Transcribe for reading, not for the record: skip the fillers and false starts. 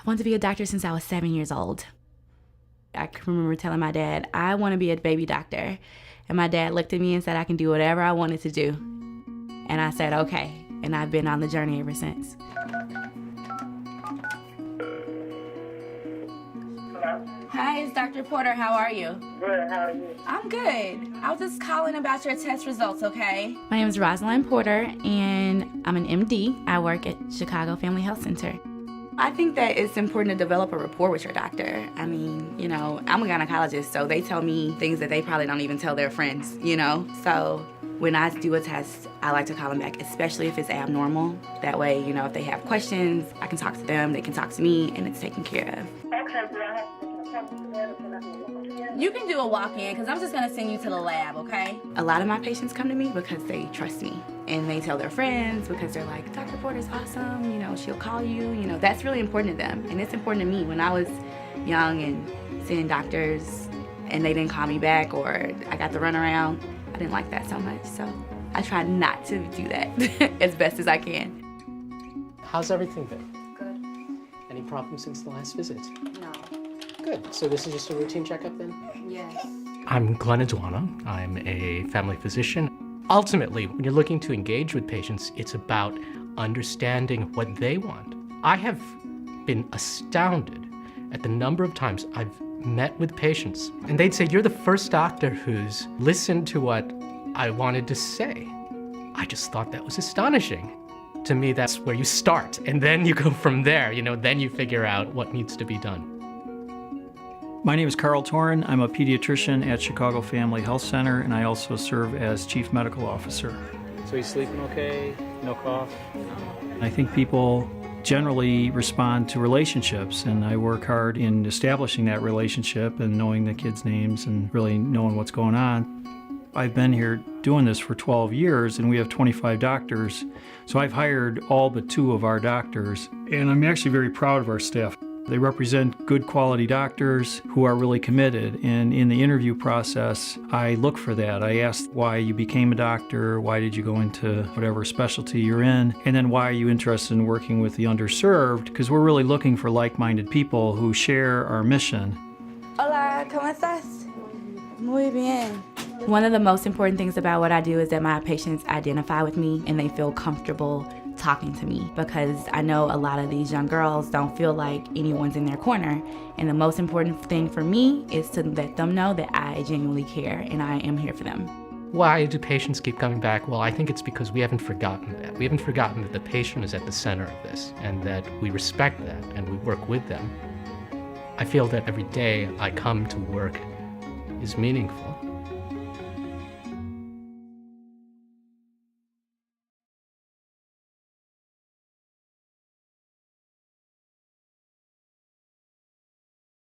wanted to be a doctor since I was 7 years old. I can remember telling my dad, I want to be a baby doctor. And my dad looked at me and said I can do whatever I wanted to do. And I said, okay. And I've been on the journey ever since. Hello? Hi, it's Dr. Porter. How are you? Good, how are you? I'm good. I was just calling about your test results, okay? My name is Rosaline Porter, and I'm an MD. I work at Chicago Family Health Center. I think that it's important to develop a rapport with your doctor. I mean, you know, I'm a gynecologist, so they tell me things that they probably don't even tell their friends, you know? So when I do a test, I like to call them back, especially if it's abnormal. That way, you know, if they have questions, I can talk to them, they can talk to me, and it's taken care of. Okay, do I have to make an appointment today or can I do a walk-in? You can do a walk-in, because I'm just going to send you to the lab, okay? A lot of my patients come to me because they trust me, and they tell their friends because they're like, Dr. Porter's awesome, you know, she'll call you, you know, that's really important to them, and it's important to me. When I was young and seeing doctors and they didn't call me back or I got the runaround, I didn't like that so much, so I try not to do that as best as I can. How's everything been? Good. Any problems since the last visit? No. Good. So this is just a routine checkup then? Yes. I'm Glenn Adwana. I'm a family physician. Ultimately, when you're looking to engage with patients, it's about understanding what they want. I have been astounded at the number of times I've met with patients, and they'd say, you're the first doctor who's listened to what I wanted to say. I just thought that was astonishing. To me, that's where you start, and then you go from there, you know, then you figure out what needs to be done. My name is Carl Toren. I'm a pediatrician at Chicago Family Health Center, and I also serve as Chief Medical Officer. So he's sleeping okay? No cough? I think people generally respond to relationships, and I work hard in establishing that relationship and knowing the kids' names and really knowing what's going on. I've been here doing this for 12 years, and we have 25 doctors, so I've hired all but 2 of our doctors, and I'm actually very proud of our staff. They represent good quality doctors who are really committed, and in the interview process, I look for that. I ask why you became a doctor, why did you go into whatever specialty you're in, and then why are you interested in working with the underserved, because we're really looking for like-minded people who share our mission. Hola, ¿cómo estás? Muy bien. One of the most important things about what I do is that my patients identify with me and they feel comfortable talking to me, because I know a lot of these young girls don't feel like anyone's in their corner, and the most important thing for me is to let them know that I genuinely care and I am here for them. Why do patients keep coming back? Well, I think it's because we haven't forgotten that. We haven't forgotten that the patient is at the center of this and that we respect that and we work with them. I feel that every day I come to work is meaningful.